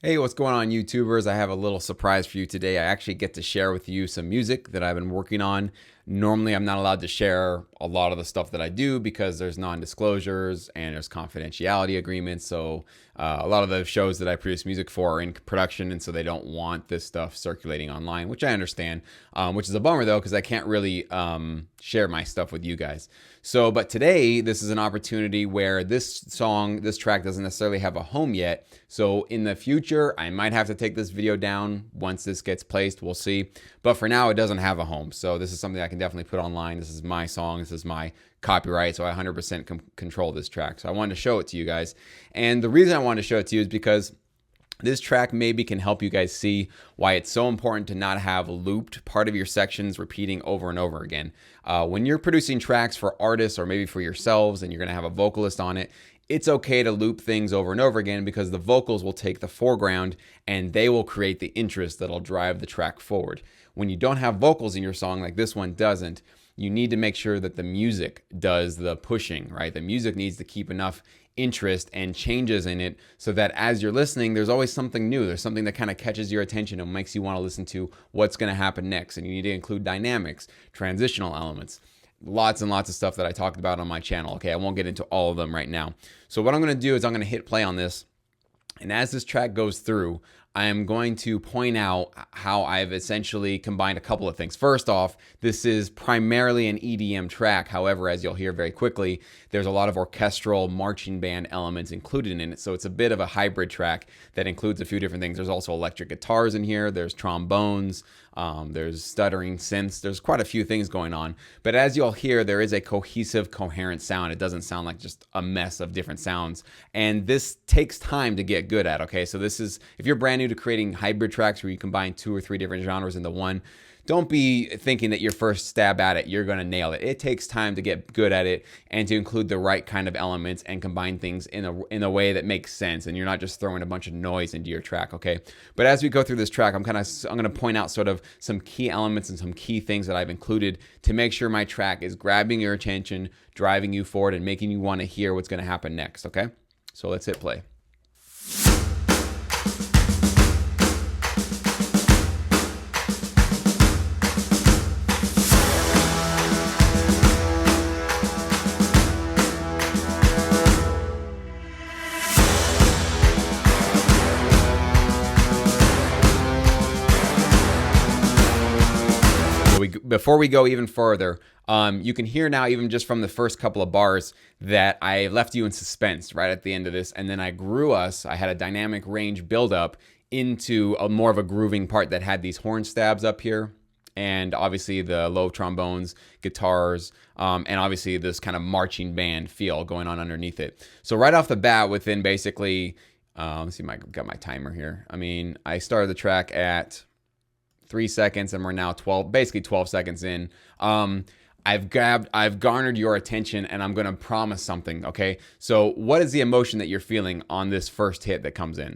Hey, what's going on, YouTubers? I have a little surprise for you today. I actually get to share with you some music that I've been working on. Normally, I'm not allowed to share a lot of the stuff that I do because there's non-disclosures and there's confidentiality agreements. So a lot of the shows that I produce music for are in production, and so they don't want this stuff circulating online, which I understand, which is a bummer though, because I can't really share my stuff with you guys. So, but today, this is an opportunity where this track doesn't necessarily have a home yet. So in the future, I might have to take this video down once this gets placed. We'll see. But for now, it doesn't have a home. So this is something I can definitely put online. This is my song. This is my copyright. So I 100% control this track. So I wanted to show it to you guys. And the reason I wanted to show it to you is because this track maybe can help you guys see why it's so important to not have looped part of your sections repeating over and over again. When you're producing tracks for artists or maybe for yourselves and you're going to have a vocalist on it, it's okay to loop things over and over again because the vocals will take the foreground and they will create the interest that'll drive the track forward. When you don't have vocals in your song like this one doesn't, you need to make sure that the music does the pushing, right? The music needs to keep enough interest and changes in it so that as you're listening, there's always something new. There's something that kind of catches your attention and makes you want to listen to what's going to happen next. And you need to include dynamics, transitional elements, lots and lots of stuff that I talked about on my channel. Okay, I won't get into all of them right now. So what I'm going to do is I'm going to hit play on this. And as this track goes through, I am going to point out how I've essentially combined a couple of things. First off, this is primarily an EDM track. However, as you'll hear very quickly, there's a lot of orchestral marching band elements included in it. So it's a bit of a hybrid track that includes a few different things. There's also electric guitars in here. There's trombones. There's stuttering synths. There's quite a few things going on. But as you'll hear, there is a cohesive, coherent sound. It doesn't sound like just a mess of different sounds. And this takes time to get good at, okay? So this is, if you're brand new to creating hybrid tracks where you combine 2 or 3 different genres into one, don't be thinking that your first stab at it, you're going to nail it. It takes time to get good at it and to include the right kind of elements and combine things in a way that makes sense, and you're not just throwing a bunch of noise into your track, okay? But as we go through this track, I'm going to point out sort of some key elements and some key things that I've included to make sure my track is grabbing your attention, driving you forward, and making you want to hear what's going to happen next, okay? So let's hit play. Before we go even further, you can hear now, even just from the first couple of bars, that I left you in suspense right at the end of this, and then I had a dynamic range buildup into a more of a grooving part that had these horn stabs up here, and obviously the low trombones, guitars, and obviously this kind of marching band feel going on underneath it. So right off the bat, within basically, let's see, got my timer here. I mean, I started the track at 3 seconds and we're now basically 12 seconds in. I've garnered your attention, and I'm going to promise something, okay? So what is the emotion that you're feeling on this first hit that comes in?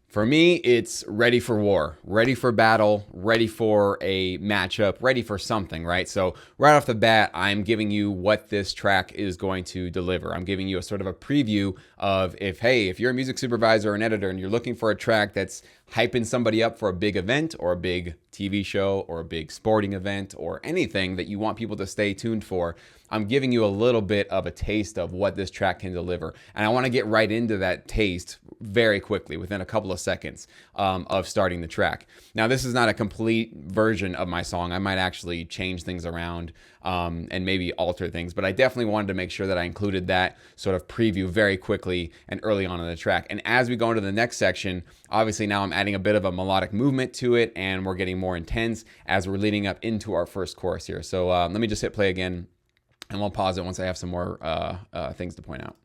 For me, it's ready for war, ready for battle, ready for a matchup, ready for something, right? So right off the bat, I'm giving you what this track is going to deliver. I'm giving you a sort of a preview of if you're a music supervisor or an editor and you're looking for a track that's hyping somebody up for a big event or a big TV show or a big sporting event or anything that you want people to stay tuned for, I'm giving you a little bit of a taste of what this track can deliver. And I want to get right into that taste very quickly, within a couple of seconds of starting the track. Now, this is not a complete version of my song. I might actually change things around and maybe alter things, but I definitely wanted to make sure that I included that sort of preview very quickly and early on in the track. And as we go into the next section, obviously now I'm adding a bit of a melodic movement to it, and we're getting more intense as we're leading up into our first chorus here. So let me just hit play again, and we'll pause it once I have some more things to point out.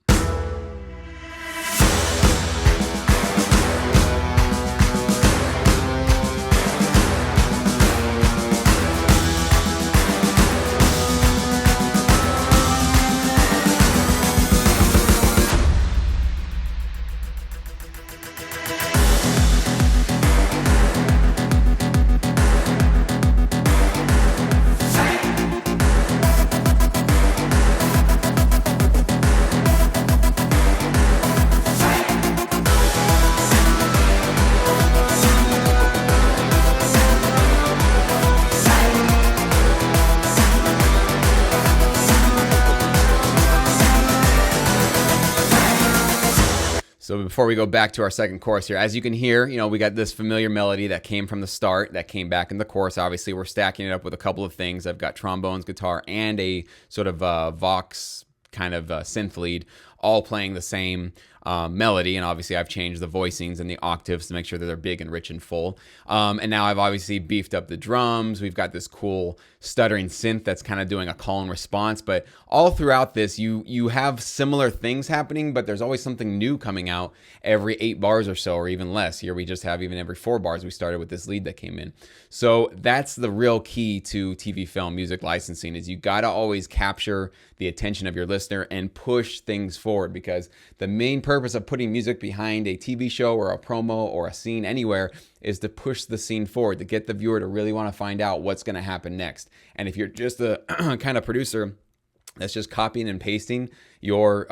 So before we go back to our second chorus here, as you can hear, we got this familiar melody that came from the start that came back in the chorus. Obviously, we're stacking it up with a couple of things. I've got trombones, guitar, and a sort of Vox kind of synth lead, all playing the same melody. And obviously I've changed the voicings and the octaves to make sure that they're big and rich and full. And now I've obviously beefed up the drums. We've got this cool stuttering synth that's kind of doing a call and response. But all throughout this, you have similar things happening, but there's always something new coming out every 8 bars or so, or even less. Here we just have even every 4 bars. We started with this lead that came in. So that's the real key to TV film music licensing, is you got to always capture the attention of your listener and push things forward, because the main purpose of putting music behind a TV show or a promo or a scene anywhere is to push the scene forward, to get the viewer to really want to find out what's going to happen next. And if you're just the kind of producer that's just copying and pasting your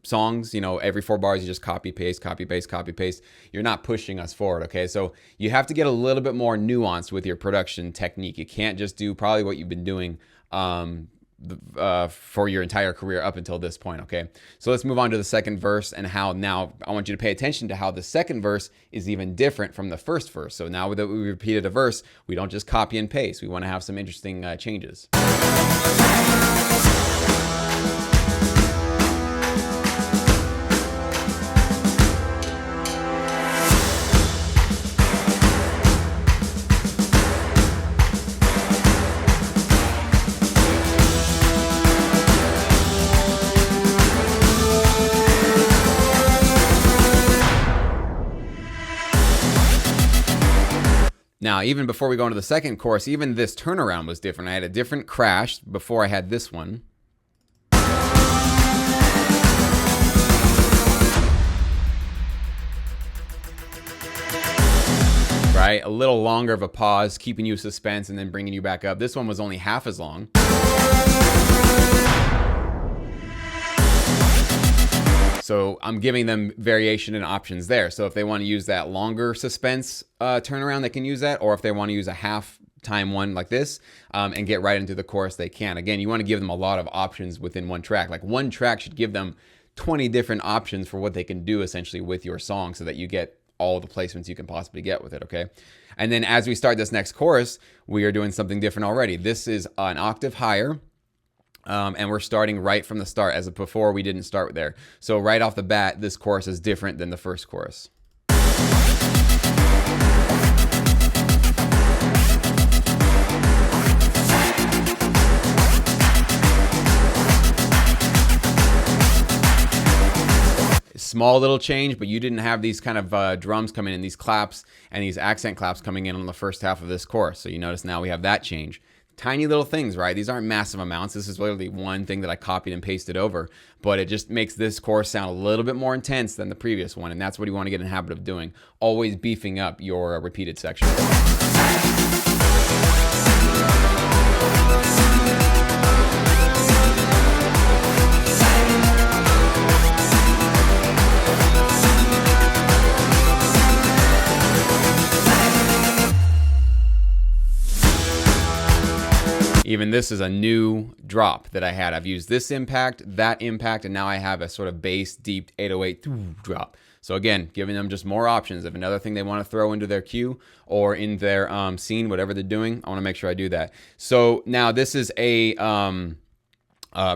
songs, every 4 bars, you just copy, paste, copy, paste, copy, paste. You're not pushing us forward, okay? So you have to get a little bit more nuanced with your production technique. You can't just do probably what you've been doing for your entire career up until this point, okay? So let's move on to the second verse, and how now I want you to pay attention to how the second verse is even different from the first verse. So now that we repeated a verse, we don't just copy and paste. We want to have some interesting changes. Now, even before we go into the second chorus, even this turnaround was different. I had a different crash before I had this one. Right? A little longer of a pause, keeping you suspense and then bringing you back up. This one was only half as long. So I'm giving them variation and options there. So if they want to use that longer suspense turnaround, they can use that. Or if they want to use a half time one like this and get right into the chorus, they can. Again, you want to give them a lot of options within one track. Like one track should give them 20 different options for what they can do essentially with your song, so that you get all the placements you can possibly get with it, okay? And then as we start this next chorus, we are doing something different already. This is an octave higher. And we're starting right from the start, as before we didn't start there. So right off the bat, this chorus is different than the first chorus. Small little change, but you didn't have these kind of drums coming in, these claps and these accent claps coming in on the first half of this chorus. So you notice now we have that change. Tiny little things, right? These aren't massive amounts. This is literally one thing that I copied and pasted over, but it just makes this chorus sound a little bit more intense than the previous one, and that's what you want to get in the habit of doing. Always beefing up your repeated section. Even this is a new drop that I had. I've used this impact, that impact, and now I have a sort of bass, deep 808 drop. So again, giving them just more options. If another thing they want to throw into their cue or in their scene, whatever they're doing, I want to make sure I do that. So now this is a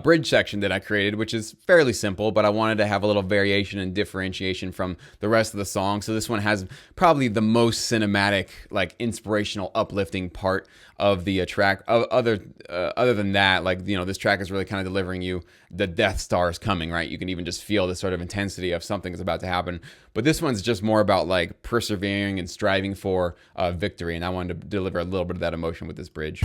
bridge section that I created, which is fairly simple, but I wanted to have a little variation and differentiation from the rest of the song. So this one has probably the most cinematic, like inspirational, uplifting part of the track. Other than that, like, this track is really kind of delivering you the Death Star is coming, right? You can even just feel the sort of intensity of something is about to happen. But this one's just more about like persevering and striving for victory. And I wanted to deliver a little bit of that emotion with this bridge.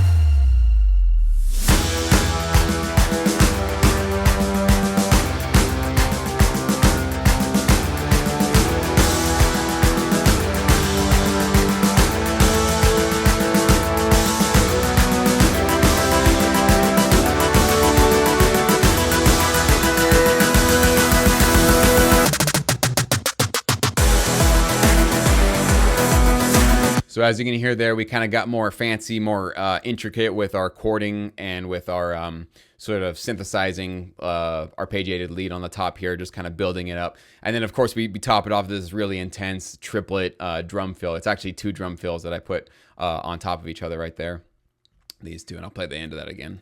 So as you can hear there, we kind of got more fancy, more intricate with our chording and with our sort of synthesizing arpeggiated lead on the top here, just kind of building it up. And then of course we top it off with this really intense triplet drum fill. It's actually 2 drum fills that I put on top of each other right there. These two, and I'll play the end of that again.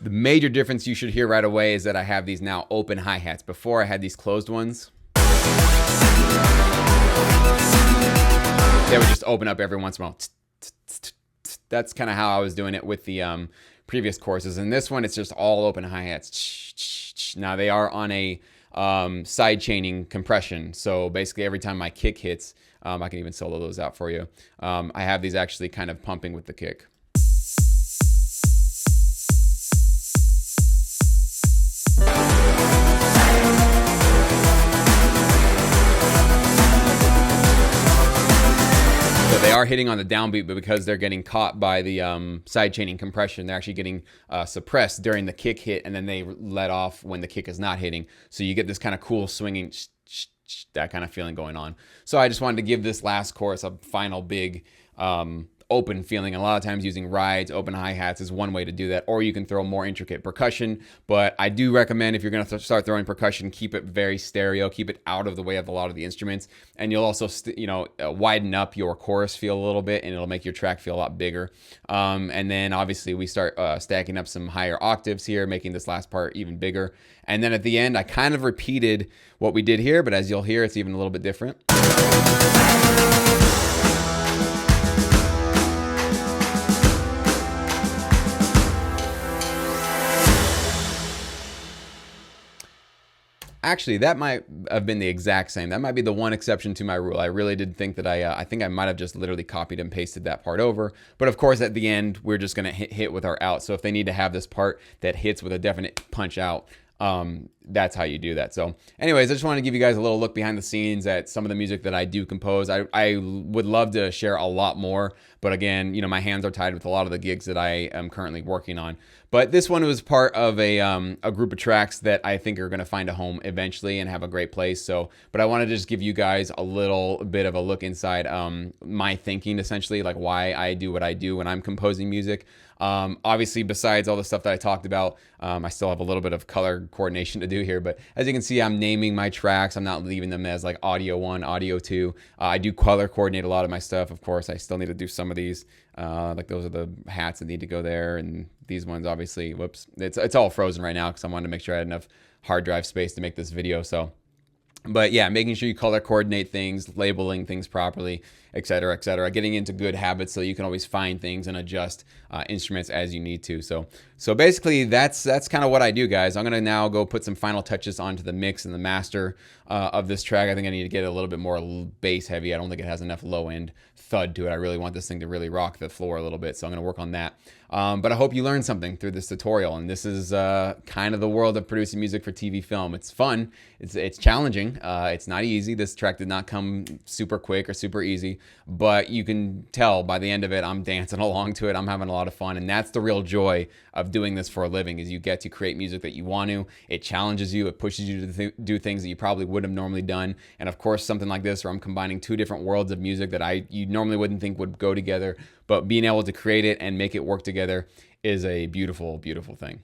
Major difference you should hear right away is that I have these now open hi-hats. Before I had these closed ones. They would just open up every once in a while. That's kind of how I was doing it with the previous courses. And this one, it's just all open hi-hats. Now they are on a side chaining compression. So basically every time my kick hits, I can even solo those out for you. I have these actually kind of pumping with the kick. They are hitting on the downbeat, but because they're getting caught by the side chaining compression, they're actually getting suppressed during the kick hit, and then they let off when the kick is not hitting. So you get this kind of cool swinging, that kind of feeling going on. So I just wanted to give this last chorus a final big open feeling. A lot of times using rides, open hi-hats is one way to do that, or you can throw more intricate percussion. But I do recommend, if you're going to start throwing percussion, keep it very stereo, keep it out of the way of a lot of the instruments, and you'll also widen up your chorus feel a little bit, and it'll make your track feel a lot bigger. And then obviously we start stacking up some higher octaves here, making this last part even bigger. And then at the end, I kind of repeated what we did here, but as you'll hear, it's even a little bit different. Actually, that might have been the exact same. That might be the one exception to my rule. I really did think that I think I might have just literally copied and pasted that part over. But of course, at the end, we're just going to hit with our out. So if they need to have this part that hits with a definite punch out, that's how you do that. So anyways, I just wanted to give you guys a little look behind the scenes at some of the music that I do compose. I would love to share a lot more, but again, my hands are tied with a lot of the gigs that I am currently working on. But this one was part of a group of tracks that I think are going to find a home eventually and have a great place. So, but I wanted to just give you guys a little bit of a look inside my thinking, essentially, like why I do what I do when I'm composing music. Obviously, besides all the stuff that I talked about, I still have a little bit of color coordination to do here. But as you can see, I'm naming my tracks. I'm not leaving them as like audio 1, audio 2. I do color coordinate a lot of my stuff. Of course, I still need to do some of these. Like those are the hats that need to go there, and these ones obviously, whoops, it's all frozen right now because I wanted to make sure I had enough hard drive space to make this video. So, but yeah, making sure you color coordinate things, labeling things properly, et cetera, getting into good habits so you can always find things and adjust instruments as you need to. So basically that's kind of what I do, guys. I'm going to now go put some final touches onto the mix and the master of this track. I think I need to get a little bit more bass heavy. I don't think it has enough low end thud to it. I really want this thing to really rock the floor a little bit. So I'm going to work on that. But I hope you learned something through this tutorial. And this is kind of the world of producing music for TV film. It's fun. It's challenging. It's not easy. This track did not come super quick or super easy, but you can tell by the end of it, I'm dancing along to it. I'm having a lot of fun. And that's the real joy of doing this for a living, is you get to create music that you want to. It challenges you. It pushes you to do things that you probably wouldn't have normally done. And of course, something like this where I'm combining 2 different worlds of music that you normally wouldn't think would go together, but being able to create it and make it work together is a beautiful, beautiful thing.